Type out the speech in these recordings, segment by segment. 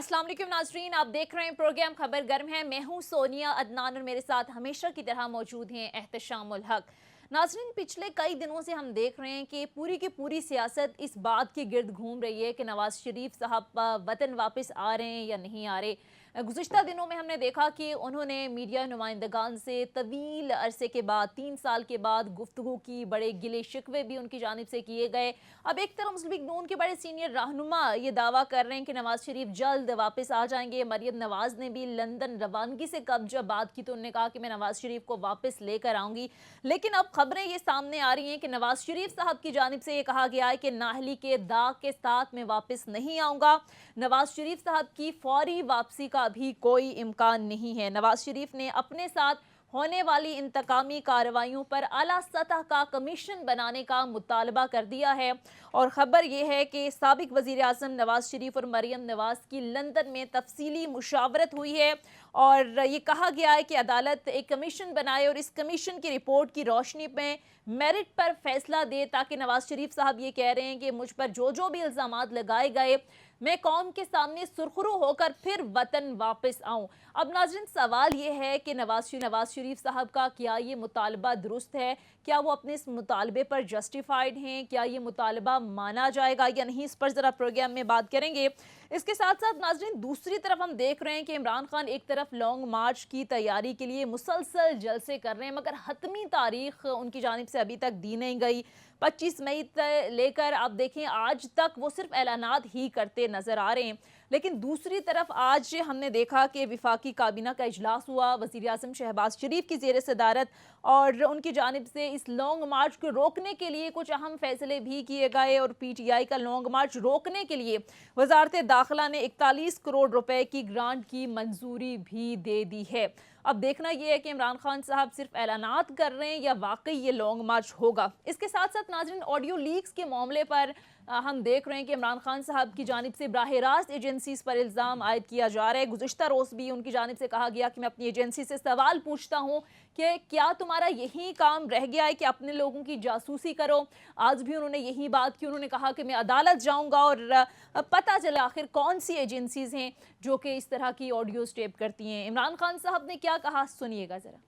अस्सलाम वालेकुम नाजरीन, आप देख रहे हैं प्रोग्राम खबर गर्म है। मैं हूं सोनिया अदनान और मेरे साथ हमेशा की तरह मौजूद हैं एहतशामुल हक। नाजरीन, पिछले कई दिनों से हम देख रहे हैं कि पूरी की पूरी सियासत इस बात के गिर्द घूम रही है कि नवाज शरीफ साहब वतन वापस आ रहे हैं या नहीं आ रहे। गुज़िश्ता दिनों में हमने देखा कि उन्होंने मीडिया नुमाइंदगान से तवील अरसे के बाद 3 साल के बाद गुफ्तगू की, बड़े गिले शिकवे भी उनकी जानिब से किए गए। अब एक तरफ मुस्लिम लीग नून के बड़े सीनियर रहनुमा ये दावा कर रहे हैं कि नवाज शरीफ जल्द वापस आ जाएंगे। मरियम नवाज ने भी लंदन रवानगी से कब जब बात की तो उन्होंने कहा कि मैं नवाज शरीफ को वापस लेकर आऊंगी। लेकिन अब खबरें ये सामने आ रही हैं कि नवाज शरीफ साहब की जानिब से ये कहा गया है कि नाहली के दाग के साथ मैं वापस नहीं आऊंगा। नवाज शरीफ साहब की फौरी वापसी का भी कोई इम्कान नहीं है। नवाज शरीफ ने अपने साथ होने वाली इंतकामी कार्रवाइयों पर आला सतह का कमीशन बनाने का मुतालबा कर दिया है। और ख़बर यह है कि साबिक वज़ीर आज़म नवाज शरीफ और मरियम नवाज की लंदन में तफसीली मुशावरत हुई है और ये कहा गया है कि अदालत एक कमीशन बनाए और इस कमीशन की रिपोर्ट की रोशनी में मेरिट पर फैसला दे, ताकि नवाज शरीफ साहब ये कह रहे हैं कि मुझ पर जो जो भी इल्ज़ामात लगाए गए मैं कौम के सामने सुरखरू होकर फिर वतन वापस आऊं। अब नाज़रीन, सवाल ये है कि नवाज शरीफ साहब का क्या ये मुतालबा दुरुस्त है? क्या वो अपने इस मुतालबे पर जस्टिफाइड हैं? क्या ये मुतालबा माना जाएगा या नहीं? इस पर ज़रा प्रोग्राम में बात करेंगे। इसके साथ साथ नाज़रीन, दूसरी तरफ हम देख रहे हैं कि इमरान खान एक तरफ लॉन्ग मार्च की तैयारी के लिए मुसलसल जलसे कर रहे हैं, मगर हतमी तारीख उनकी जानिब से अभी तक दी नहीं गई। 25 मई लेकर आप देखें आज तक वो सिर्फ ऐलानात ही करते नजर आ रहे हैं। लेकिन दूसरी तरफ आज हमने देखा कि विफाकी काबीना का इजलास हुआ, वज़ीर आज़म शहबाज शरीफ की ज़ेर सदारत, और उनकी जानिब से इस लॉन्ग मार्च को रोकने के लिए कुछ अहम फैसले भी किए गए और PTI का लॉन्ग मार्च रोकने के लिए वज़ारत दाखिला ने 41 करोड़ रुपए की ग्रांट की मंजूरी भी दे दी है। अब देखना यह है कि इमरान खान साहब सिर्फ ऐलानात कर रहे हैं या वाकई ये लॉन्ग मार्च होगा। इसके साथ साथ नाज़रीन, ऑडियो लीक्स के मामले पर हम देख रहे हैं कि इमरान खान साहब की जानिब से बराह रास्त एजेंसीज पर इल्ज़ाम आयद किया जा रहा है। गुज़िश्ता रोज़ भी उनकी जानिब से कहा गया कि मैं अपनी एजेंसी से सवाल पूछता हूँ कि क्या तुम्हारा यही काम रह गया है कि अपने लोगों की जासूसी करो। आज भी उन्होंने यही बात की, उन्होंने कहा कि मैं अदालत जाऊँगा और पता चला आखिर कौन सी एजेंसीज हैं जो कि इस तरह की ऑडियो टेप करती हैं। इमरान खान साहब ने क्या कहा, सुनिएगा ज़रा।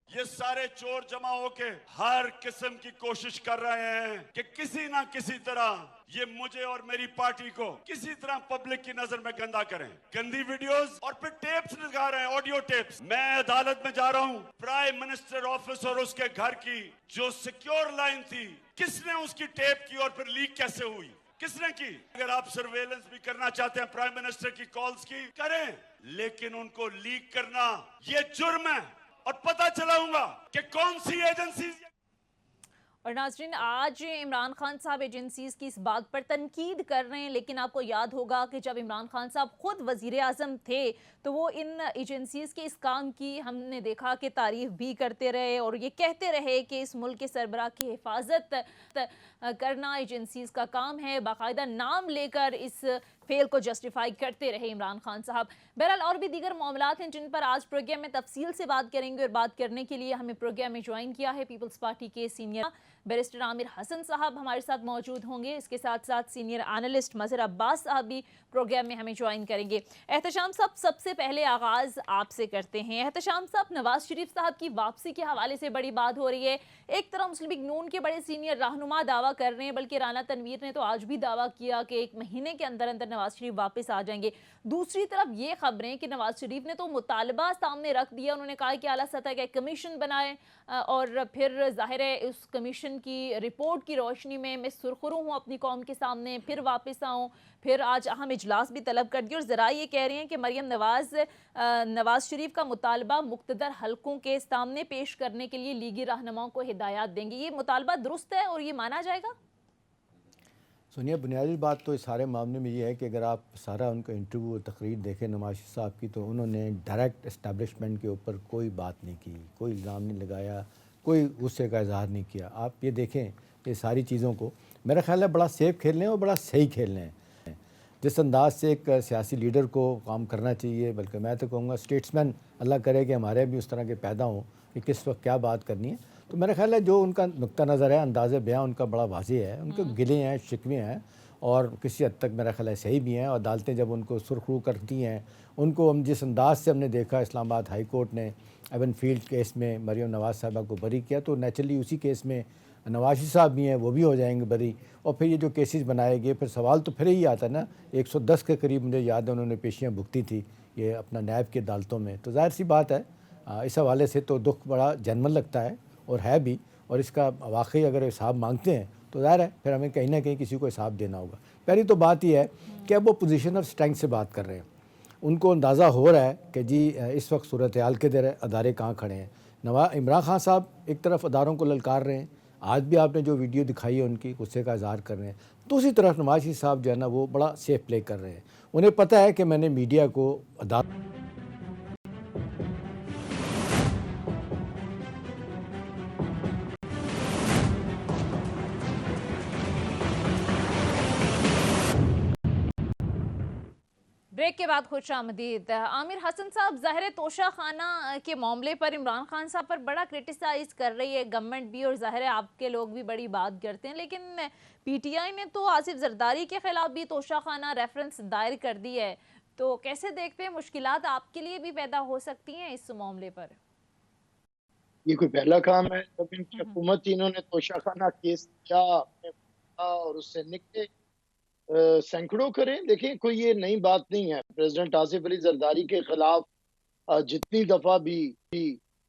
ये सारे चोर जमा होके हर किस्म की कोशिश कर रहे हैं कि किसी ना किसी तरह ये मुझे और मेरी पार्टी को किसी तरह पब्लिक की नजर में गंदा करें। गंदी वीडियोस और फिर टेप्स लगा रहे हैं, ऑडियो टेप्स। मैं अदालत में जा रहा हूं। प्राइम मिनिस्टर ऑफिस और उसके घर की जो सिक्योर लाइन थी, किसने उसकी टेप की और फिर लीक कैसे हुई, किसने की? अगर आप सर्वेलेंस भी करना चाहते हैं प्राइम मिनिस्टर की कॉल्स की, करें, लेकिन उनको लीक करना ये जुर्म है और पता चलाऊंगा कि कौन सी एजेंसी। और नाज़रीन, आज इमरान खान साहब एजेंसीज की इस बात पर तनकीद कर रहे हैं, लेकिन आपको याद होगा कि जब इमरान खान साहब खुद वज़ीर आज़म थे तो वो इन एजेंसीज के इस काम की हमने देखा कि तारीफ़ भी करते रहे और ये कहते रहे कि इस मुल्क के सरबराह की हिफाजत करना एजेंसीज का काम है। बाकायदा नाम लेकर इस फेल को जस्टिफाई करते रहे इमरान खान साहब। बहरहाल और भी दीगर मामलात हैं जिन पर आज प्रोग्राम में तफसील से बात करेंगे, और बात करने के लिए हमें प्रोग्राम में ज्वाइन किया है पीपल्स पार्टी के सीनियर बैरिस्टर आमिर हसन साहब हमारे साथ मौजूद होंगे। इसके साथ साथ सीनियर एनालिस्ट मज़हर अब्बास साहब भी प्रोग्राम में हमें ज्वाइन करेंगे। एहतशाम साहब, सबसे पहले आगाज़ आपसे करते हैं। एहतशाम साहब, नवाज शरीफ साहब की वापसी के हवाले से बड़ी बात हो रही है। एक तरफ मुस्लिम लीग नून के बड़े सीनियर रहनुमा दावा कर रहे हैं, बल्कि राना तनवीर ने तो आज भी दावा किया कि 1 महीने के अंदर अंदर नवाज शरीफ वापस आ जाएंगे। दूसरी तरफ ये खबरें कि नवाज शरीफ ने तो मुतालबा सामने रख दिया, उन्होंने कहा कि आला सतह का एक कमीशन बनाए और फिर जाहिर है उस कमीशन की रिपोर्ट की रोशनी में मैं सुरखरू हूँ अपनी कौम के सामने, फिर वापस आऊँ। फिर आज अहम इजलास भी तलब कर दिया और ज़रा ये कह रही हैं कि मरियम नवाज शरीफ का मुतालबा मुक़्तदर हलकों के सामने पेश करने के लिए लीगी रहनुमाओं को हिदायत देंगे। ये मुतालबा दुरुस्त है और ये माना जाएगा? सुनिए, बुनियादी बात तो इस सारे मामले में ये है कि अगर आप सारा उनका इंटरव्यू और तकरीर देखें नवाज साहब की, तो उन्होंने डायरेक्ट इस्टेब्लिशमेंट के ऊपर कोई बात नहीं की, कोई इल्ज़ाम नहीं लगाया, कोई गुस्से का इजहार नहीं किया। आप ये देखें ये सारी चीज़ों को मेरा ख्याल है बड़ा सेफ खेल रहे हैं और बड़ा सही खेल रहे हैं। जिस अंदाज से एक सियासी लीडर को काम करना चाहिए, बल्कि मैं तो कहूँगा स्टेट्समैन, अल्लाह करे कि हमारे भी उस तरह के पैदा हों कि किस वक्त क्या बात करनी है, तो मेरा ख्याल है जो उनका नुक्ता नज़र है, अंदाज़े बयां उनका बड़ा वाज़ेह है, उनके गिले हैं, शिकवे हैं और किसी हद तक मेरा ख्याल है सही भी हैं। और अदालतें जब उनको सुरखरू करती हैं, उनको हम जिस अंदाज से हमने देखा इस्लामाबाद हाई कोर्ट ने एवन फील्ड केस में मरीम नवाज़ साहबा को बरी किया, तो नेचुरली उसी केस में नवाज शरीफ साहब भी हैं, वो भी हो जाएंगे बरी। और फिर ये जो केसेस बनाए गए, फिर सवाल तो फिर ही आता है ना, 110 के करीब मुझे याद है उन्होंने पेशियाँ भुगती थी ये अपना नैब की अदालतों में। तो जाहिर सी बात है इस हवाले से तो दुख बड़ा जनमन लगता है और है भी। और इसका वाकई अगर हिसाब मांगते हैं तो ज़ाहिर है फिर हमें कहीं ना कहीं किसी को हिसाब देना होगा। पहली तो बात यह है कि अब वो पोजीशन ऑफ स्ट्रेंथ से बात कर रहे हैं, उनको अंदाज़ा हो रहा है कि जी इस वक्त सूरत हाल के दर अदारे कहाँ खड़े हैं। इमरान खान साहब एक तरफ अदारों को ललकार रहे हैं, आज भी आपने जो वीडियो दिखाई है उनकी गुस्से का इजहार कर रहे हैं। दूसरी तरफ नवाज शरीफ साहब जो है ना वो बड़ा सेफ प्ले कर रहे हैं, उन्हें पता है कि मैंने मीडिया को ब्रेक के बाद खुश आमदीद। आमिर हसन साहब, ज़ाहिर तोशा खाना के मामले पर इमरान खान साहब पर बड़ा क्रिटिसाइज कर रही है गवर्नमेंट भी, और ज़ाहिर है आपके लोग भी बड़ी बात करते हैं, लेकिन पीटीआई ने तो आसिफ जरदारी के खिलाफ भी तोशा खाना रेफरेंस दायर कर दी है। तो कैसे देखते हैं, मुश्किलात आपके लिए भी पैदा हो सकती हैं इस मामले पर? ये कोई पहला काम है जब इनकी हुकूमत इन्होंने तोशा खाना केस किया और उससे निकले सैकड़ों करें। देखिए कोई ये नई बात नहीं है। प्रेसिडेंट आसिफ अली जरदारी के खिलाफ जितनी दफा भी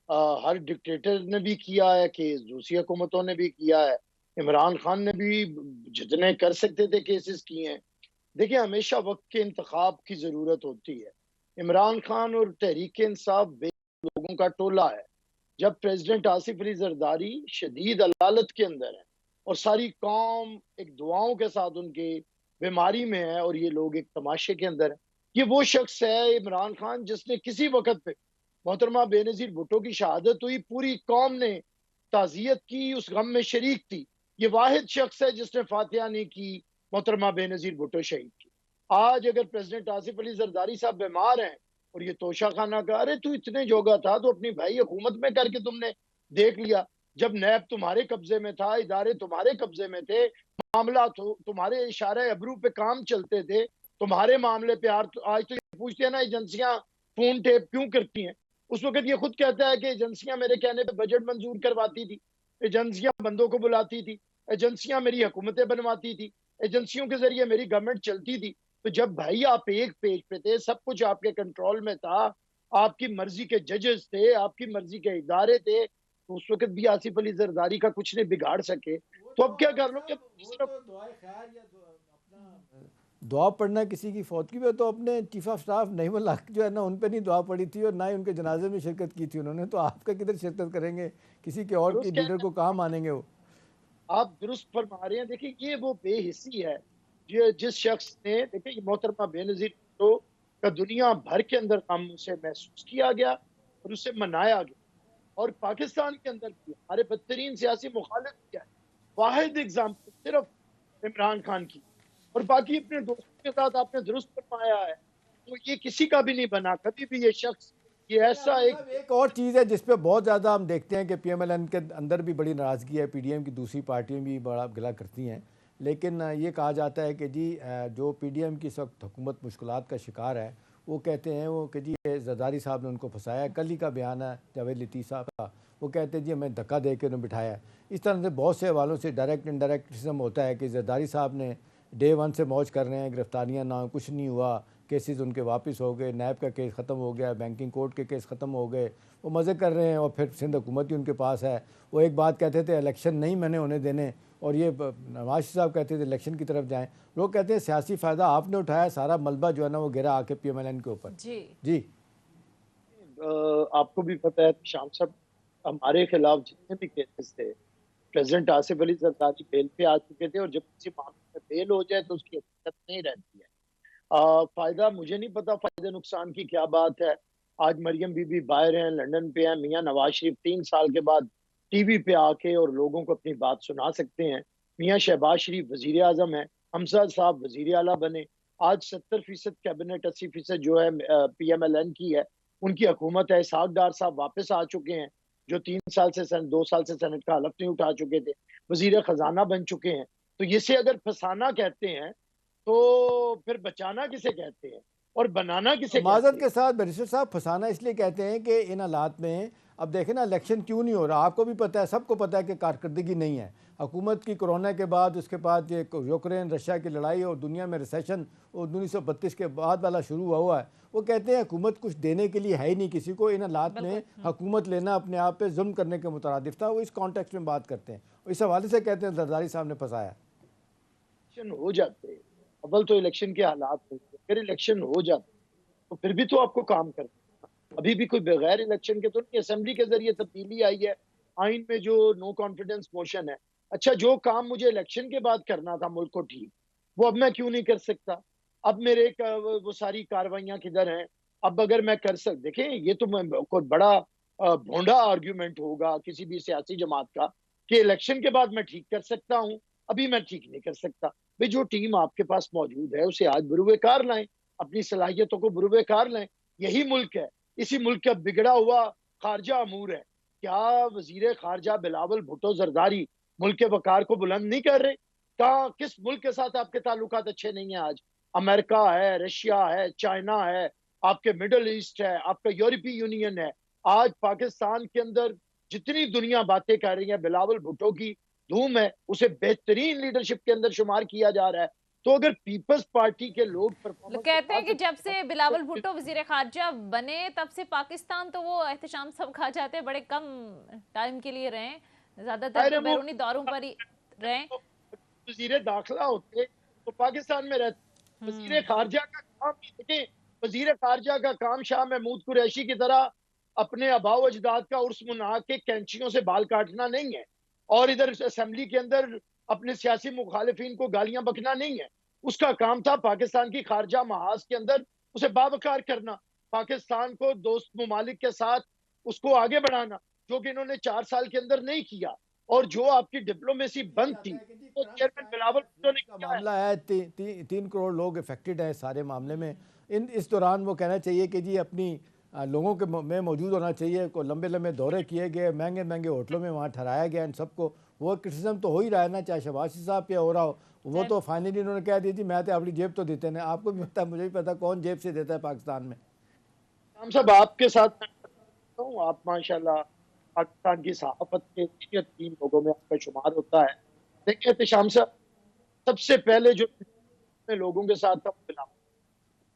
हर डिक्टेटर ने भी किया है केस, दूसरी हुकूमतों ने भी किया है, इमरान खान ने भी जितने कर सकते थे केसेस किए हैं। देखिए हमेशा वक्त के इंतखाब की जरूरत होती है। इमरान खान और तहरीक इंसाफ लोगों का टोला है। जब प्रेसिडेंट आसिफ अली जरदारी शदीद अदालत के अंदर है और सारी कौम एक दुआओं के साथ उनके बीमारी में है और ये लोग एक तमाशे के अंदर है, ये वो शख्स है इमरान खान जिसने किसी वक्त पे मोहतरमा बेनजीर भुट्टो की शहादत हुई, पूरी कौम ने ताजियत की, उस गम में शरीक थी। ये वाहिद शख्स है जिसने फातिहा नहीं की मोहतरमा बेनजीर भुट्टो शहीद की। आज अगर प्रेसिडेंट आसिफ अली जरदारी साहब बीमार हैं और ये तोशा खाना का, अरे तू इतने जोगा था तो अपनी भाई हुकूमत में करके तुमने देख लिया। जब नैब तुम्हारे कब्जे में था, इदारे तुम्हारे कब्जे में थे, मामला तो तुम्हारे इशारे अबरू पे काम चलते थे, तुम्हारे मामले पे आज तो ये पूछते हैं ना एजेंसियां फोन टेप क्यों करती हैं। उस वक्त ये खुद कहता है कि एजेंसियां मेरे कहने पे बजट मंजूर करवाती थी, एजेंसियां बंदों को बुलाती थी, एजेंसियां मेरी हुकूमतें बनवाती थी, एजेंसियों के जरिए मेरी गवर्नमेंट चलती थी। तो जब भाई आप एक पेज पे थे, सब कुछ आपके कंट्रोल में था, आपकी मर्जी के जजेस थे, आपकी मर्जी के इदारे थे, तो उस वक्त भी आसिफ अली जरदारी का कुछ नहीं बिगाड़ सके। तो अब क्या कर लो, दुआ पढ़ना किसी की फौत की पे तो अपने चीफ ऑफ स्टाफ नईमुल हक जो है ना उन पे नहीं दुआ पड़ी थी और ना ही उनके जनाजे में शिरकत की थी उन्होंने, तो आपका किधर शिरकत करेंगे, किसी के और की लीडर को कहाँ मानेंगे वो। आप दुरुस्त फरमा रहे हैं। देखिए ये वो बेहिस्सी है जो जिस शख्स ने, देखिए मोहतरमा बेनजीर भुट्टो का दुनिया भर के अंदर काम से महसूस किया गया और उसे मनाया गया, और पाकिस्तान के अंदर भी हमारे बदतरीन सियासी मुखालिफ किया है। वाहिद एग्जाम्पल सिर्फ इमरान खान की, और बाकी अपने दोस्तों के साथ आपने दुरुस्त फरमाया है। तो ये किसी का भी नहीं बना कभी भी ये शख्स। ये ऐसा एक और चीज़ है जिस पे बहुत ज़्यादा हम देखते हैं कि पीएमएलएन के अंदर भी बड़ी नाराज़गी है, पीडीएम की दूसरी पार्टियां भी बड़ा गिला करती हैं, लेकिन ये कहा जाता है कि जी जो पीडीएम की इस वक्त हुकूमत मुश्किलात का शिकार है, वो कहते हैं वो कि जी जरदारी साहब ने उनको फंसाया। कल ही का बयान है जावेद लतीफ़ साहब का, वो कहते हैं जी हमें धक्का दे के उन्हें बिठाया। इस तरह से बहुत से हवालों से डायरेक्ट इनडायरेक्ट क्रिटिसिज्म होता है कि जरदारी साहब ने डे 1 से मौज कर रहे हैं, गिरफ्तारियाँ ना, कुछ नहीं हुआ, केसेस उनके वापस हो गए, नैब का केस ख़त्म हो गया, बैंकिंग कोर्ट के केस ख़त्म हो गए, वो मज़े कर रहे हैं और फिर सिंध हुकूमत ही उनके पास है। वो एक बात कहते थे इलेक्शन नहीं मैंने होने देने, और ये नवाज साहब कहते थे इलेक्शन की तरफ जाएं। लोग कहते हैं सियासी फ़ायदा आपने उठाया, सारा मलबा जो है ना वो गिरा आके पीएमएलएन के ऊपर। जी जी आपको भी पता है शाम साहब, हमारे खिलाफ जितने भी केसेस थे, प्रेसिडेंट आसिफ अली जरदारी बेल पे आ चुके थे, और जब किसी मामले में बेल हो जाए तो उसकी हकीकत नहीं रहती है। फायदा मुझे नहीं पता, फायदे नुकसान की क्या बात है। आज मरियम बीबी बाहर हैं, लंदन पे हैं, मियाँ नवाज शरीफ 3 साल के बाद टीवी पे आके और लोगों को अपनी बात सुना सकते हैं। मियाँ शहबाज शरीफ वजीर आजम है, हमजा साहब वजीर आला बने। आज 70% कैबिनेट, 80% जो है पीएमएलएन की है, उनकी हुकूमत है। इसहाक डार साहब वापस आ चुके हैं। जो 3 साल से 2 साल से सेनेट का हलफ नहीं उठा चुके थे, वजीर खजाना बन चुके हैं। तो इसे अगर फंसाना कहते हैं तो फिर बचाना किसे कहते हैं और बनाना किसे माजरत कहते के हैं? साथ बैरिस्टर साहब, फंसाना इसलिए कहते हैं कि इन हालात में अब देखें ना, इलेक्शन क्यों नहीं हो रहा, आपको भी पता है, सबको पता है कि कारकर्दगी नहीं है हुकूमत की। कोरोना के बाद, उसके बाद ये यूक्रेन रशिया की लड़ाई और दुनिया में रिसेशन 1932 के बाद वाला शुरू हुआ है। वो कहते हैं हुकूमत कुछ देने के लिए है ही नहीं किसी को। इन हालात में हुकूमत लेना अपने आप पे जुल्म करने के मुतरादिफ था। वो इस कॉन्टेक्स्ट में बात करते हैं, इस हवाले से कहते हैं जरदारी साहब ने फंसाया। इलेक्शन हो जाते, अव्वल तो इलेक्शन के हालात होते, फिर इलेक्शन हो जाते तो फिर भी तो आपको काम करना। अभी भी कोई बगैर इलेक्शन के तो नहीं, असेंबली के जरिए तब्दीली आई है आइन में, जो नो कॉन्फिडेंस मोशन है। अच्छा, जो काम मुझे इलेक्शन के बाद करना था मुल्क को ठीक, वो अब मैं क्यों नहीं कर सकता? अब मेरे वो सारी कार्रवाइयां किधर हैं? अब अगर मैं कर देखें, ये तो कोई बड़ा भोंडा आर्ग्यूमेंट होगा किसी भी सियासी जमात का कि इलेक्शन के बाद मैं ठीक कर सकता हूं, अभी मैं ठीक नहीं कर सकता। भाई, जो टीम आपके पास मौजूद है उसे आज बुरुए कार लाएं, अपनी सलाहियतों को बुरुए कार लाएं। यही मुल्क है, इसी मुल्क का बिगड़ा हुआ खारजा अमूर है। क्या वजीर खारजा बिलावल भुट्टो जरदारी मुल्क के वकार को बुलंद नहीं कर रहे? कहा किस मुल्क के साथ आपके ताल्लुकात अच्छे नहीं है? आज अमेरिका है, रशिया है, चाइना है, आपके मिडल ईस्ट है, आपका यूरोपीय यूनियन है। आज पाकिस्तान के अंदर जितनी दुनिया बातें कर रही है, बिलावल भुट्टो की धूम है, उसे बेहतरीन लीडरशिप के अंदर शुमार किया जा रहा है। तो अगर पीपल्स पार्टी के लोग कहते हैं कि जब से बिलावल भुट्टो वजीर खारजा बने तब से पाकिस्तान, तो वो एहतशाम सब खा जाते हैं, बड़े कम टाइम के लिए रहे, ज्यादातर तो बैरूनी दौरों पर ही रहे। वजीर दाखिला होते तो पाकिस्तान में रहते। वजीर खारजा का काम देखें, वजीर खारजा का काम शाह महमूद कुरैशी की तरह अपने आबाओ अजदाद का उर्स मना के कैंचियों से बाल काटना नहीं है, और इधर असेंबली के अंदर अपने सियासी मुखालिफिन को गालियां बकना नहीं है। उसका काम था पाकिस्तान की खारजा महाज के अंदर उसे बावकार करना, पाकिस्तान को दोस्त ममालिक के साथ उसको आगे बढ़ाना, जो कि इन्होंने 4 साल के अंदर नहीं किया। और जो आपकी डिप्लोमेसी बंद थी तो चेयरमैन बिलावल भुट्टो ने का किया है। मामला है, 3 करोड़ लोग इफेक्टेड हैं सारे मामले में। इस दौरान वो कहना चाहिए कि जी अपनी लोगों के में मौजूद होना चाहिए। को लंबे लंबे दौरे किए गए, महंगे महंगे होटलों में वहाँ ठहराया गया इन सबको। वो क्रिटिसिज्म तो हो ही रहा है ना, चाहे शहबाज साहब पे हो रहा हो। वो तो फाइनली उन्होंने कह दी थी मैं तो अपनी जेब तो देते ना। आपको भी पता है, मुझे भी पता, कौन जेब से देता है पाकिस्तान में। हम सब आपके साथ हूँ, आप माशाल्लाह पाकिस्तान की सहाफत के सीनियर 3 लोगों में आपका शुमार होता है। देखिए एहतशाम साहब, सबसे पहले जो लोगों के साथ था बिलावल,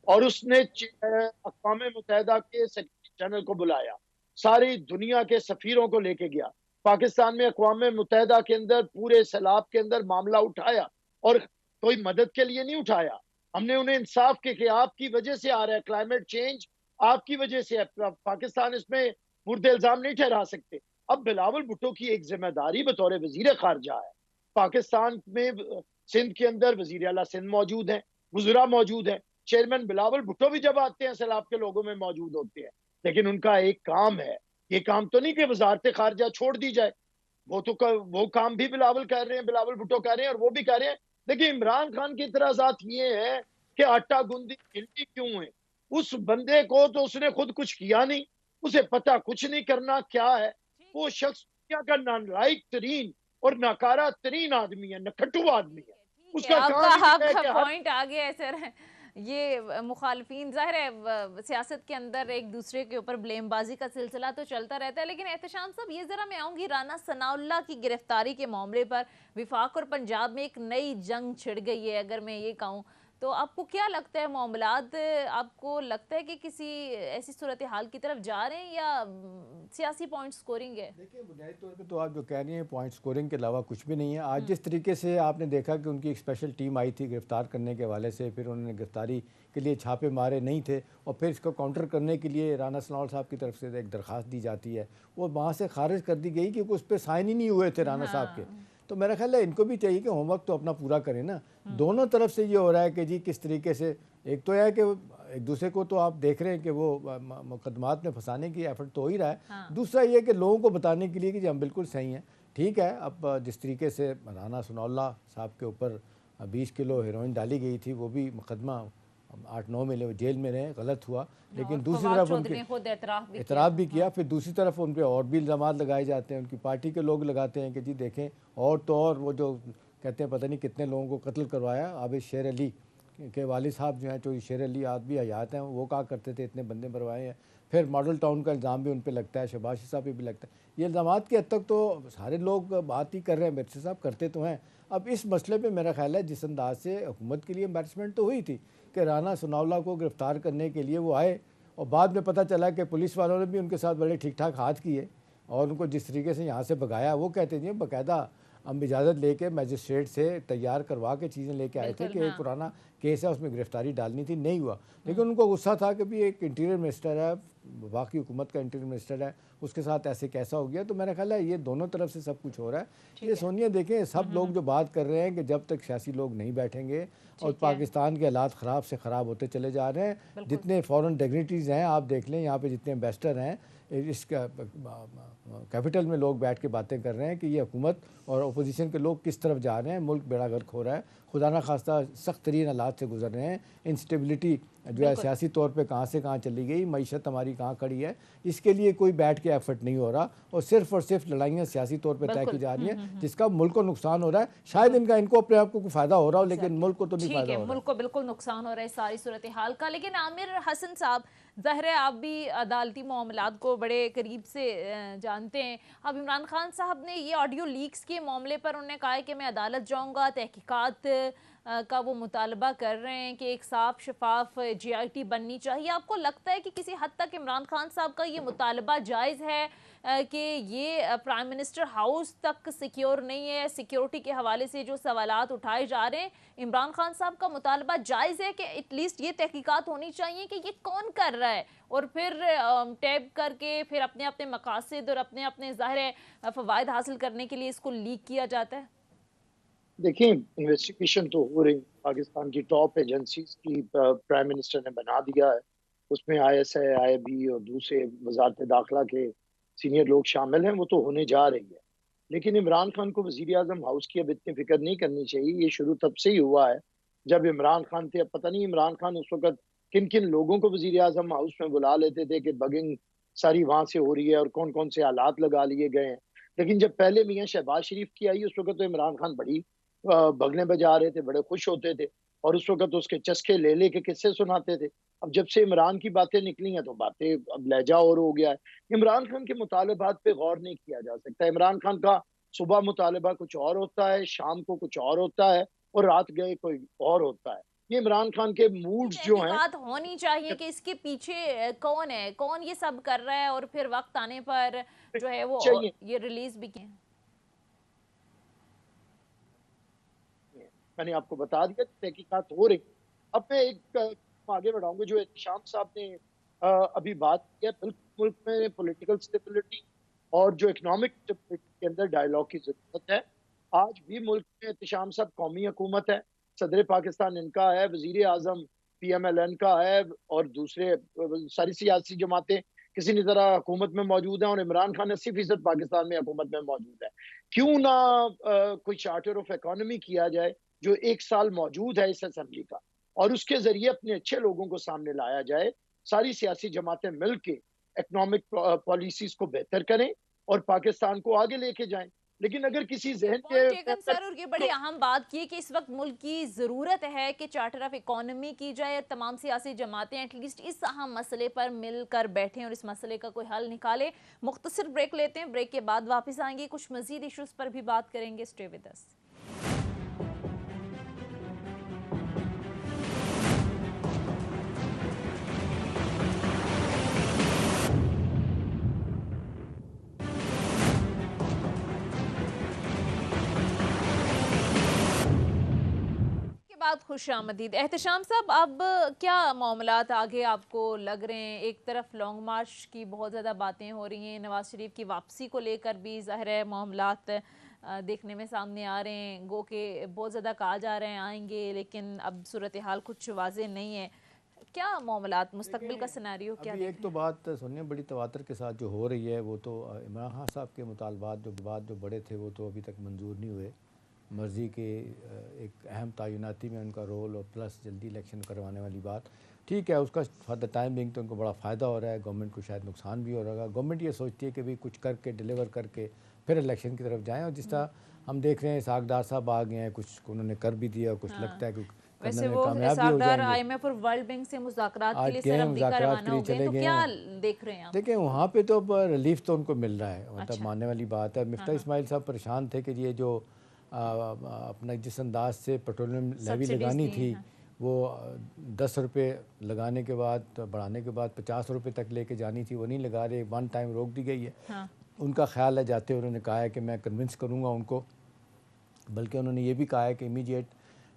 और उसने अक़वाम मुत्तहिदा के सेक्रेटरी जनरल को बुलाया, सारी दुनिया के सफीरों को लेके गया पाकिस्तान में, अक़वाम मुत्तहिदा के अंदर पूरे सैलाब के अंदर मामला उठाया, और कोई मदद के लिए नहीं उठाया। हमने उन्हें इंसाफ के कि आपकी वजह से आ रहा है क्लाइमेट चेंज, आपकी वजह से है, पाकिस्तान इसमें मुर्दे इल्जाम नहीं ठहरा सकते। अब बिलावल भुट्टो की एक जिम्मेदारी बतौर वजीर खारजा है। पाकिस्तान में सिंध के अंदर वजीर आला सिंध मौजूद है, वज़रा मौजूद है, चेयरमैन बिलावल भुट्टो भी जब आते हैं सैलाब के लोगों में मौजूद होते हैं। लेकिन उनका एक काम है, ये काम तो नहीं कि वजारत खारजा छोड़ दी जाए, वो काम भी बिलावल कर रहे हैं, बिलावल भुट्टो कर रहे हैं, और वो भी कर रहे हैं। देखिए इमरान खान की इतराज़ात ये है कि आटा गूंदी गिनती क्यों है? उस बंदे को तो उसने खुद कुछ किया नहीं, उसे पता कुछ नहीं करना क्या है। वो शख्स दुनिया का नालायक तरीन और नाकारा तरीन आदमी है, नखट्टू आदमी है। उसका आपका पॉइंट आ गया है सर। ये मुखालफीन, जाहिर है सियासत के अंदर एक दूसरे के ऊपर ब्लेमबाजी का सिलसिला तो चलता रहता है। लेकिन एहतशाम साहब, ये ज़रा मैं आऊँगी राना सनाउल्लाह की गिरफ्तारी के मामले पर। विफाक और पंजाब में एक नई जंग छिड़ गई है, अगर मैं ये कहूँ तो। आपको क्या लगता है मामलात, आपको लगता है कि किसी ऐसी सूरत हाल की तरफ जा रहे हैं, या सियासी पॉइंट स्कोरिंग है? देखिए बुनियादी तौर पे तो आप जो कह रही हैं पॉइंट स्कोरिंग के अलावा कुछ भी नहीं है। आज जिस तरीके से आपने देखा कि उनकी एक स्पेशल टीम आई थी गिरफ्तार करने के हवाले से, फिर उन्होंने गिरफ्तारी के लिए छापे मारे नहीं थे, और फिर इसको काउंटर करने के लिए राना सनाउल्लाह साहब की तरफ से एक दरख्वास्त दी जाती है, वो वहाँ से खारिज कर दी गई क्योंकि उस पर साइन ही नहीं हुए थे राना साहब के। तो मेरा ख्याल है इनको भी चाहिए कि होमवर्क तो अपना पूरा करें ना। दोनों तरफ से ये हो रहा है कि जी किस तरीके से, एक तो है कि एक दूसरे को तो आप देख रहे हैं कि वो मुकदमात में फंसाने की एफर्ट तो हो ही रहा है। दूसरा ये कि लोगों को बताने के लिए कि जी हम बिल्कुल सही हैं। ठीक है, अब जिस तरीके से राना सनाउल्लाह साहब के ऊपर 20 किलो हेरोइन डाली गई थी, वो भी मुकदमा 8-9 महीने वो जेल में रहे, गलत हुआ, लेकिन और दूसरी फवाद तरफ चौधरी उनके ने खुद एतराफ़ भी किया। फिर दूसरी तरफ उन पे और भी इल्ज़ामात लगाए जाते हैं, उनकी पार्टी के लोग लगाते हैं कि जी देखें, और तो और वो जो कहते हैं पता नहीं कितने लोगों को कत्ल करवाया। आबिद शेर अली के वालिद साहब जो हैं, जो शेर अली आज भी हयात हैं, वो कहा करते थे इतने बंदे मरवाए हैं। फिर मॉडल टाउन का इल्ज़ाम भी उन पे लगता है, शहबाज साहब पे भी लगता है। ये इल्ज़ामात की हद तक तो सारे लोग बात ही कर रहे हैं, मिर्ची साहब करते तो हैं। अब इस मसले पे मेरा ख्याल है जिस अंदाज से हुकूमत के लिए एम्बैरसमेंट तो हुई थी कि राना सनाउल्लाह को गिरफ़्तार करने के लिए वो आए, और बाद में पता चला कि पुलिस वालों ने भी उनके साथ बड़े ठीक ठाक हाथ किए और उनको जिस तरीके से यहाँ से भगाया, वो कहते थे बाकायदा हम इजाज़त लेके मजिस्ट्रेट से तैयार करवा के चीज़ें लेके आए थे बिल्कुल, कि हाँ। एक पुराना केस है उसमें गिरफ्तारी डालनी थी, नहीं हुआ। लेकिन उनको गुस्सा था कि भी एक इंटीरियर मिनिस्टर है, बाकी हुकूमत का इंटीरियर मिनिस्टर है, उसके साथ ऐसे कैसा हो गया। तो मेरा ख्याल है ये दोनों तरफ से सब कुछ हो रहा है। ये सोनिया देखें, सब लोग जो बात कर रहे हैं कि जब तक सियासी लोग नहीं बैठेंगे और ठीक है। पाकिस्तान के हालात ख़राब से ख़राब होते चले जा रहे हैं। बिल्कुल। जितने फॉरेन डिग्निटीज़ हैं आप देख लें, यहाँ पे जितने एम्बेसडर हैं, इसका कैपिटल में लोग बैठ के बातें कर रहे हैं कि ये हुकूमत और अपोजिशन के लोग किस तरफ जा रहे हैं, मुल्क बेड़ा गर्क हो रहा है, खुदा ना खास्ता सख्त तरीन हालात से गुजर रहे हैं, इंस्टेबिलिटी जो है सियासी तौर पे कहाँ से कहाँ चली गई, मईशत हमारी कहाँ खड़ी है, इसके लिए कोई बैठ के एफर्ट नहीं हो रहा और सिर्फ लड़ाइयाँ सियासी तौर पे तय बिल्कुल। की जा रही हैं, जिसका मुल्क को नुकसान हो रहा है। शायद इनको अपने आप को कोई फ़ायदा हो रहा हो, लेकिन मुल्क को तो नहीं ठीक फ़ायदा है, हो रहा। मुल्क को बिल्कुल नुकसान हो रहा है इस सारी सूरत हाल का। लेकिन आमिर हसन साहब, ज़ाहिर है आप भी अदालती मामलात को बड़े करीब से जानते हैं। अब इमरान खान साहब ने ये ऑडियो लीक्स के मामले पर उन्होंने कहा है कि मैं अदालत जाऊंगा, तहकीकात का वो मुतालबा कर रहे हैं कि एक साफ शफाफ GIT बननी चाहिए। आपको लगता है कि किसी हद तक इमरान खान साहब का ये मुतालबा जायज़ है कि ये प्राइम मिनिस्टर हाउस तक सिक्योर नहीं है? सिक्योरिटी के हवाले से जो सवालात उठाए जा रहे हैं, इमरान खान साहब का मुतालबा जायज़ है कि एटलीस्ट ये तहकीकात होनी चाहिए कि ये कौन कर रहा है, और फिर टैब करके फिर अपने अपने मकासद और अपने अपने ज़ाहिर फ़वाइद हासिल करने के लिए इसको लीक किया जाता है? देखिए, इन्वेस्टिगेशन तो हो रही, पाकिस्तान की टॉप एजेंसीज की प्राइम मिनिस्टर ने बना दिया है, उसमें ISI, IB और दूसरे वजारत दाखिला के सीनियर लोग शामिल हैं, वो तो होने जा रही है। लेकिन इमरान खान को वजीर आजम हाउस की अब इतनी फिक्र नहीं करनी चाहिए। ये शुरू तब से ही हुआ है जब इमरान खान थे। अब पता नहीं इमरान खान उस वक्त किन किन लोगों को वजीर आजम हाउस में बुला लेते थे कि बगिंग सारी वहां से हो रही है और कौन कौन से हालात लगा लिए गए हैं। लेकिन जब पहले मियाँ शहबाज शरीफ की आई, उस वक्त तो इमरान खान बड़ी भगने बजा रहे थे, बड़े खुश होते थे और उस वक्त उसके चस्के ले लेके किस्से सुनाते थे। अब जब से इमरान की बातें निकली हैं तो बातें अब लहजा और हो गया है। इमरान खान के मुतालबात पे गौर नहीं किया जा सकता। इमरान खान का सुबह मुतालबा कुछ और होता है, शाम को कुछ और होता है और रात गए कोई और होता है। ये इमरान खान के मूड्स जो हैं, तहकीकात होनी चाहिए कि इसके पीछे कौन है, कौन ये सब कर रहा है, और फिर वक्त आने पर जो है वो चाहिए। ये रिलीज भी किए। मैंने आपको बता दिया तहकीकात हो रही। अब मैं एक आगे बढ़ाऊंगा जो एहतशाम साहब ने अभी बात की है। मुल्क में पॉलिटिकल स्टेबिलिटी और जो इकोनॉमिक स्टेबिलिटी के अंदर डायलॉग की जरूरत है। आज भी मुल्क में एहतशाम साहब कौमी हुकूमत है, सदर पाकिस्तान इनका है, वजीर आजम PMLN का है और दूसरे सारी सियासी जमातें किसी न तरह हुकूमत में मौजूद हैं और इमरान खान 80% पाकिस्तान में हुकूमत में मौजूद है। क्यों ना कोई चार्टर ऑफ इकोनॉमी किया जाए जो 1 साल मौजूद है इस असेंबली का, और उसके जरिए अपने अच्छे लोगों को सामने लाया जाए। सारी सियासी जमातें मिलकर इकोनॉमिक पॉलिसीज को बेहतर करें और पाकिस्तान को आगे लेके जाएं। लेकिन अगर किसी जहन पॉइंट के टेकन सर, और ये बड़ी अहम बात की कि इस वक्त मुल्क की ज़रूरत है कि चार्टर ऑफ इकोनॉमी की जाए, तमाम सियासी जमातें एटलीस्ट इस अहम मसले पर मिलकर बैठें और इस मसले का कोई हल निकालें। मुख्तसर ब्रेक लेते हैं, ब्रेक के बाद वापस आएंगे, कुछ मजीद इशूज़ पर भी बात करेंगे। Stay with us. बाद खुश आमदीद एहतशाम साहब, अब क्या मामलात आगे आपको लग रहे हैं? एक तरफ लॉन्ग मार्च की बहुत ज़्यादा बातें हो रही हैं, नवाज शरीफ की वापसी को लेकर भी ज़ाहिर है मामलात देखने में सामने आ रहे हैं, गो के बहुत ज़्यादा कहा जा रहे हैं आएंगे, लेकिन अब सूरत हाल कुछ वाज़ेह नहीं है। क्या मामलात, मुस्तकबिल का सिनेरियो क्या? एक तो बात सुनिए बड़ी तवातर के साथ जो हो रही है वो तो इमरान खान साहब के मुतालबात जो बड़े थे वो तो अभी तक मंजूर नहीं हुए। मर्ज़ी के एक अहम तयनाती में उनका रोल और प्लस जल्दी इलेक्शन करवाने वाली बात, ठीक है, उसका फॉर द टाइम बिंग तो उनको बड़ा फ़ायदा हो रहा है, गवर्नमेंट को शायद नुकसान भी हो रहा है। गवर्नमेंट ये सोचती है कि भाई कुछ करके डिलीवर करके फिर इलेक्शन की तरफ जाएं, और जिस तरह हम देख रहे हैं इसहाक डार साहब आ गए हैं, कुछ उन्होंने कर भी दिया, कुछ लगता है कि करने वैसे में वो कामयाब भी हो इसहाक डार जाएंगे। आईएमएफ और वर्ल्ड बैंक से मुज़ाकरात के आज लिए गए सर हैं, अमेरिका मुज़ाकरात रवाना के लिए हो गए, चले तो गए क्या हैं। देख रहे हैं आप? देखिए वहाँ पे तो अब रिलीफ तो उनको मिल रहा है, मतलब अच्छा। मानने वाली बात है। मिफ्ता इस्माइल साहब परेशान थे कि ये जो अपना जिस अंदाज से पेट्रोलियम लेवी सब्सिडीज लगानी दी थी, हैं। वो 10 रुपये लगाने के बाद बढ़ाने के बाद 50 रुपये तक लेके जानी थी, वो नहीं लगा रहे, वन टाइम रोक दी गई है। हाँ। उनका ख्याल है, जाते उन्होंने कहा है कि मैं कन्विंस करूँगा उनको, बल्कि उन्होंने ये भी कहा है कि इमीडिएट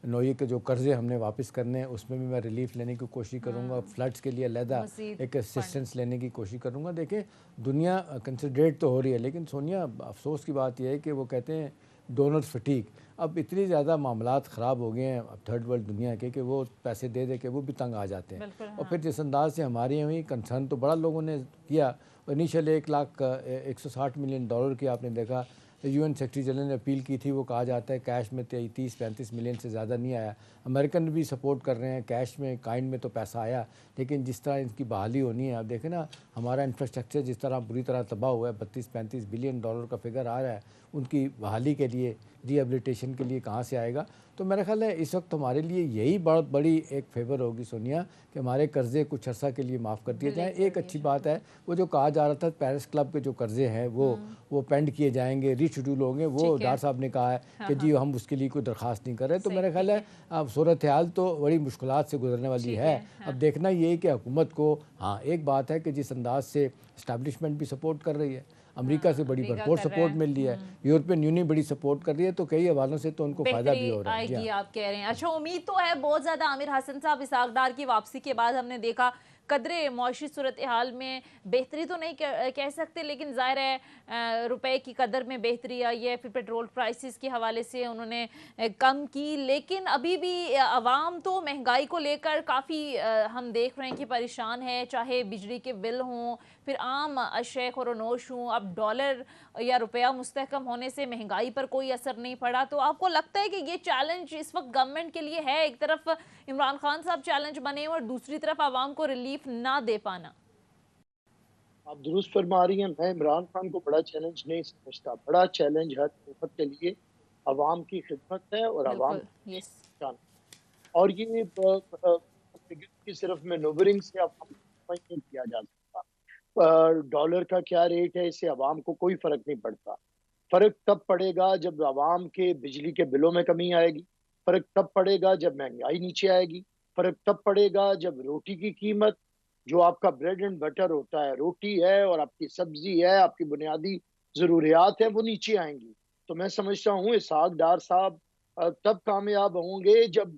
नोये के जो कर्ज़े हमने वापस करने हैं उसमें भी मैं रिलीफ लेने की कोशिश करूँगा, फ्लड्स के लिए अलहदा मज़ीद एक असिस्टेंस लेने की कोशिश करूँगा। देखें दुनिया कंसिडरेट तो हो रही है, लेकिन सोनिया अफसोस की बात यह है कि वो कहते हैं डोनर फटीक, अब इतनी ज़्यादा मामलात ख़राब हो गए हैं अब थर्ड वर्ल्ड दुनिया के कि वो पैसे दे दे के वो भी तंग आ जाते हैं। बिल्कुल, और फिर जिस अंदाज से हमारे यहाँ हुई कंसर्न तो बड़ा लोगों ने किया, इनिशियल 1,60 मिलियन डॉलर की आपने देखा, यूएन सेक्रेटरी जनरल ने अपील की थी, वो कहा जाता है कैश में 30-35 मिलियन से ज़्यादा नहीं आया। अमेरिकन भी सपोर्ट कर रहे हैं, कैश में काइंड में तो पैसा आया, लेकिन जिस तरह इनकी बहाली होनी है, आप देखें ना हमारा इंफ्रास्ट्रक्चर जिस तरह बुरी तरह तबाह हुआ है, 32-35 बिलियन डॉलर का फिगर आ रहा है, उनकी बहाली के लिए रिहेबिलिटेशन के लिए कहाँ से आएगा। तो मेरा ख्याल है इस वक्त हमारे लिए यही बहुत बड़ी एक फेवर होगी सोनिया कि हमारे कर्ज़े कुछ अर्सा के लिए माफ़ कर दिए जाएँ। एक अच्छी बात है वो जो कहा जा रहा था पेरिस क्लब के जो कर्ज़े हैं वो पेंड किए जाएंगे, रीशेड्यूल होंगे, वो डार साहब ने कहा है कि जी हम उसके लिए कोई दरख्वास्त नहीं कर रहे। तो मेरा ख्याल है अब सूरत हाल तो बड़ी मुश्किलात से गुजरने वाली है। अब देखना ये है कि हुकूमत को, हाँ एक बात है कि जिस अंदाज से इस्टेब्लिशमेंट भी सपोर्ट कर रही है, अमेरिका से बड़ी भरपूर सपोर्ट मिल रही है, यूरोपियन यूनियन बड़ी सपोर्ट कर रही है, तो कई हवालों से तो उनको फायदा भी हो रहा है। आएगी आप कह रहे हैं। अच्छा, उम्मीद तो है बहुत ज्यादा। आमिर हसन साहब, इसहाक डार की वापसी के बाद हमने देखा कदरे मौशी सूरत हाल में बेहतरी तो नहीं कह सकते, लेकिन जाहिर है रुपए की कदर में बेहतरी आई है। फिर पेट्रोल प्राइसेस के हवाले से उन्होंने कम की, लेकिन अभी भी आवाम तो महंगाई को लेकर काफ़ी हम देख रहे हैं कि परेशान है, चाहे बिजली के बिल हों, फिर आम अशय खुरनोश हों। अब डॉलर या रुपया मुस्तहकम होने से महंगाई पर कोई असर नहीं पड़ा। तो आपको लगता है कि ये चैलेंज इस वक्त गवर्नमेंट के लिए है, एक तरफ इमरान खान साहब चैलेंज बने और दूसरी तरफ आवाम को रिलीफ ना दे पाना? आप दुरुस्त फरमा रही हैं। मैं इमरान खान को बड़ा चैलेंज नहीं समझता। बड़ा चैलेंज हर हुकूमत के लिए आवाम की खिदमत है और आवाम और ये की सिर्फ मैनूवरिंग से आवाम को नहीं किया जा सकता। डॉलर का क्या रेट है इससे आवाम को कोई फर्क नहीं पड़ता। फर्क तब पड़ेगा जब आवाम के बिजली के बिलों में कमी आएगी, फर्क तब पड़ेगा जब महंगाई नीचे आएगी, फर्क तब पड़ेगा जब रोटी की कीमत, जो आपका ब्रेड एंड बटर होता है, रोटी है और आपकी सब्जी है, आपकी बुनियादी जरूरियात है, वो नीचे आएंगी। तो मैं समझता हूँ इसहाक डार साहब तब कामयाब होंगे जब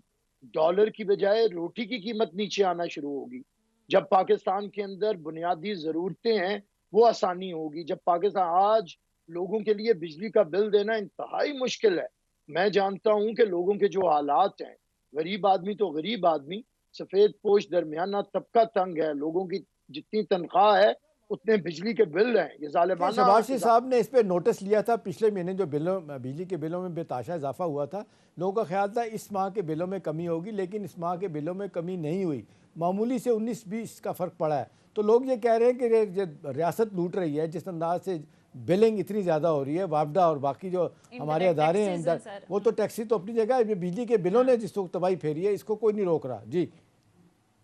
डॉलर की बजाय रोटी की कीमत नीचे आना शुरू होगी, जब पाकिस्तान के अंदर बुनियादी जरूरतें हैं वो आसानी होगी। जब पाकिस्तान आज लोगों के लिए बिजली का बिल देना इंतहाई मुश्किल है। मैं जानता हूं कि लोगों के जो हालात हैं, गरीब आदमी तो गरीब आदमी, सफेद पोश दरमियाना तबका तंग है, लोगों की जितनी तनख्वाह है उतने बिजली के बिल हैं। ये जालिमाना शबाशी साहब ने इस पे नोटिस लिया था पिछले महीने, जो बिजली के बिलों में बेताशा इजाफा हुआ था, लोगों का ख्याल था इस माह के बिलों में कमी होगी, लेकिन इस माह के बिलों में कमी नहीं हुई, मामूली से 19-20 का फ़र्क पड़ा है। तो लोग ये कह रहे हैं कि रियासत लूट रही है, जिस अंदाज से बिलिंग इतनी ज़्यादा हो रही है, वापडा और बाकी जो हमारे अदारे हैं वो तो टैक्सी तो अपनी जगह है, बिजली के बिलों ने जिस वक्त तबाही फेरी है, इसको कोई नहीं रोक रहा।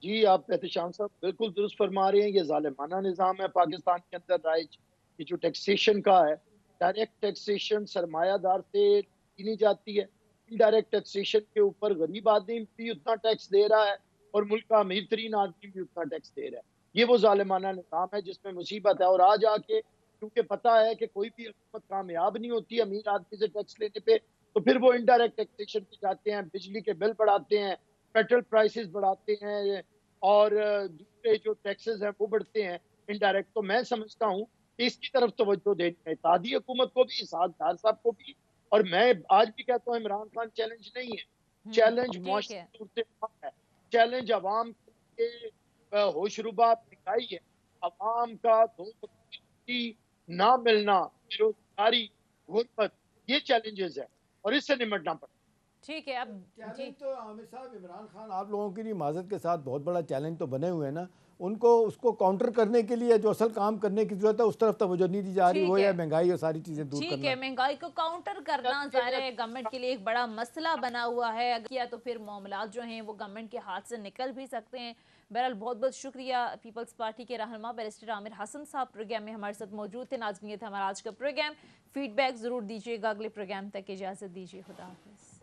जी आप एहतशाम साहब बिल्कुल दुरुस्त फरमा रहे हैं। ये जालिमाना निज़ाम है पाकिस्तान के अंदर राइज। ये जो टैक्सेशन का है, डायरेक्ट टैक्सेशन सरमायादार से की नहीं जाती है, इनडायरेक्ट टैक्सेशन के ऊपर गरीब आदमी भी उतना टैक्स दे रहा है और मुल्क का अमीर तरीन आदमी भी उतना टैक्स दे रहा है। ये वो जालिमाना निज़ाम है जिसमें मुसीबत है। और आज आके क्योंकि पता है कि कोई भी हुकूमत कामयाब नहीं होती अमीर आदमी से टैक्स लेने पे, तो फिर वो इनडायरेक्ट टैक्सेशन पे जाते हैं, बिजली के बिल बढ़ाते हैं, पेट्रोल प्राइसेस बढ़ाते हैं और दूसरे जो टैक्सेस हैं वो बढ़ते हैं इनडायरेक्ट। तो मैं समझता हूँ कि इसकी तरफ तवज्जो देनी है तादी हुकूमत को भी, इसहाक डार साहब को भी। और मैं आज भी कहता हूँ इमरान खान चैलेंज नहीं है, चैलेंज मुआशरी सूरत है, चैलेंज अवाम के होशरुबा महंगाई है, अवाम का दो वक्त ना मिलना, बेरोजगारी, गुर्बत, ये चैलेंजेस है। और इससे निमटना पड़ेगा। ठीक है, अब चैलेंज जी तो आमिर साहब, इमरान खान आप लोगों के लिए माजरत के साथ बहुत बड़ा चैलेंज तो बने हुए हैं ना, उनको उसको काउंटर करने के लिए जो असल काम करने की जरूरत है उस तरफ तवज्जो नहीं दी जा रही, ठीक वो है। या महंगाई और सारी चीजें दूर ठीक करना। है, महंगाई को काउंटर करना ज़ाहिर है गवर्नमेंट के लिए एक बड़ा मसला बना हुआ है, अगर किया तो फिर मामलात जो हैं वो गवर्नमेंट के हाथ से निकल भी सकते हैं। बहरहाल बहुत बहुत शुक्रिया पीपल्स पार्टी के रहनुमा बैरिस्टर आमिर हसन साहब प्रोग्राम में हमारे साथ मौजूद थे। नाज़रीन, ये था हमारा आज का प्रोग्राम। फीडबैक ज़रूर दीजिएगा। अगले प्रोग्राम तक इजाज़त दीजिए। खुदा हाफिज़।